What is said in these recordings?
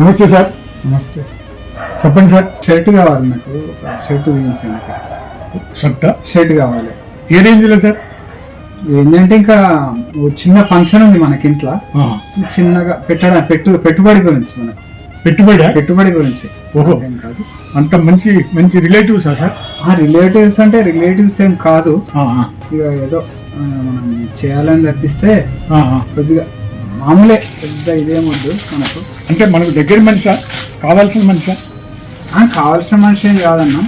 నమస్తే సార్. నమస్తే. చెప్పండి సార్. షర్ట్ కావాలి నాకు. షర్ట్ వేయించండి. షర్ట్ కావాలి. ఏ రేంజ్లో సార్? ఏంటంటే ఇంకా చిన్న ఫంక్షన్ ఉంది మనకి ఇంట్లో, చిన్నగా పెట్టుబడి గురించి, మనకు పెట్టుబడి గురించి. ఓహో, కాదు అంత మంచి మంచి రిలేటివ్సా సార్? రిలేటివ్స్ అంటే రిలేటివ్స్ ఏం కాదు, ఇక ఏదో మనం చేయాలని తప్పిస్తే కొద్దిగా మామూలే, పెద్ద ఇదేమొద్దు మనకు. అంటే మనకు దగ్గర మనిషా, కావాల్సిన మనిషా? కావాల్సిన మనిషి ఏం కాదన్నా.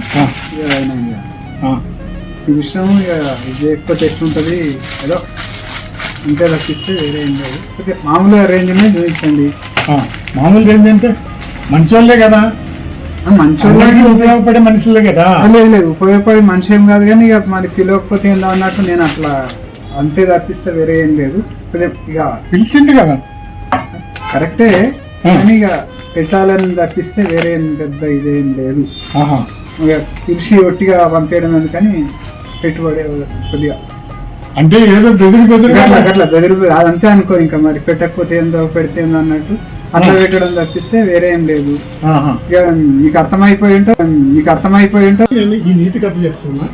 ఈ విషయం ఇక ఇది ఎక్కువ ఎట్లుంటుంది ఏదో ఇంతే తప్పిస్తే వేరే ఏం లేదు. కొద్దిగా మామూలు రేంజ్నే చూపించండి. మామూలు రేంజ్ అంటే మంచోళ్ళే కదా, మంచోళ్ళకి ఉపయోగపడే మనుషులే కదా. లేదు ఉపయోగపడే మనిషి ఏం కాదు, కానీ ఇక మరి పిలవకపోతే ఏందో అన్నట్టు నేను అట్లా అంతే తప్పిస్తే వేరే ఏం లేదు. ఇక పిలిచిండు కదా, కరెక్టే, కానీ ఇక పెట్టాలని తప్పిస్తే వేరే ఏం పెద్ద ఇదేం లేదు. ఇక పిలిచి ఒట్టిగా పంపేయడం ఎందుకని పెట్టుబడి కొద్దిగా అంటే ఏదో అట్లా బెదిరి అదంతే అనుకో. ఇంకా మరి పెట్టకపోతే ఏందో పెడితే ఏందో అన్నట్టు అట్లా పెట్టడం తప్పిస్తే వేరే ఏం లేదు. ఇక నీకు అర్థమైపోయి ఉంటే ఈ నీతి కథ చెప్తున్నా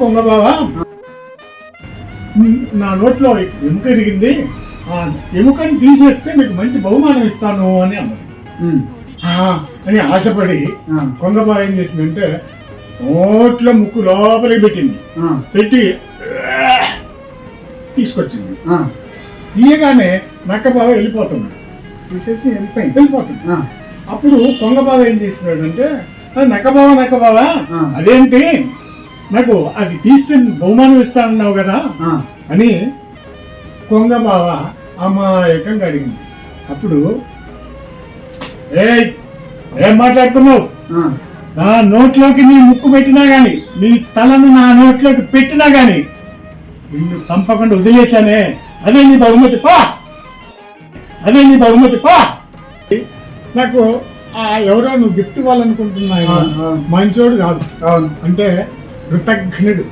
కొంగబావ నా నోట్లో ఎముక ఇరిగింది, ఎముకని తీసేస్తే మీకు మంచి బహుమానం ఇస్తాను అని అన్నది. అని ఆశపడి కొంగబావ ఏం చేసిందంటే నోట్లో ముక్కు లోపలికి పెట్టి తీసుకొచ్చింది. తీయగానే నక్కబావ వెళ్ళిపోతున్నాడు, తీసేసి వెళ్ళిపోతుంది. అప్పుడు కొంగబావ ఏం చేస్తున్నాడంటే నక్కబావ అదేంటి నాకు అది తీస్తే బహుమానం ఇస్తానన్నావు కదా అని కొంగబావ అమాయకంగా అడిగింది. అప్పుడు ఏం మాట్లాడుతున్నావు, నా నోట్లోకి నీ ముక్కు పెట్టినా గాని, నీ తలను నా నోట్లోకి పెట్టినా గాని నిన్ను చంపకుండా వదిలేశానే, అదే నీ బహుమతి పా. నాకు ఎవరో నువ్వు గిఫ్ట్ ఇవ్వాలనుకుంటున్నావు, మంచోడు కాదు అంటే కృతజ్ఞుడు,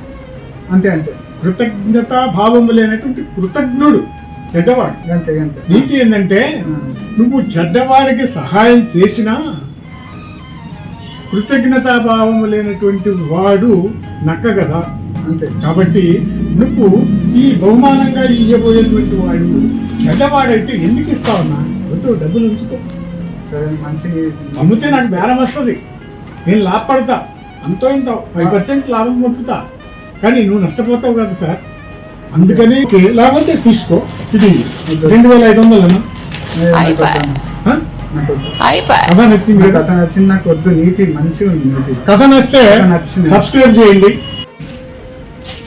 అంతే కృతజ్ఞతా భావము లేనటువంటి కృతజ్ఞుడు చెడ్డవాడు. నీతి ఏంటంటే నువ్వు చెడ్డవాడికి సహాయం చేసినా కృతజ్ఞతా భావము లేనటువంటి వాడు నక్క కదా, అంతే. కాబట్టి నువ్వు ఈ బహుమానంగా ఇవ్వబోయేటువంటి వాడు చెడ్డవాడైతే ఎందుకు ఇస్తావన్నా, వద్దు, డబ్బులు ఉంచుకో, సరే మంచి అమ్మితే నాకు బేరం వస్తుంది, నేను లాభపడతా, అంతో ఇంత 5% లాభం పొందుతా, కానీ నువ్వు నష్టపోతావు కదా సార్. అందుకని లాభం తీసుకో, ఇది 2500 కథ నచ్చింది. నాకు వద్దు, నీతి మంచిగా ఉంది. కథ నచ్చితే సబ్స్క్రైబ్ చేయండి.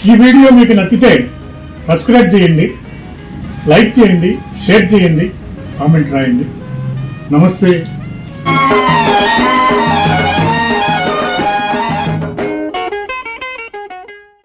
ఈ వీడియో మీకు నచ్చితే సబ్స్క్రైబ్ చేయండి, లైక్ చేయండి, షేర్ చేయండి, కామెంట్ రాయండి. నమస్తే.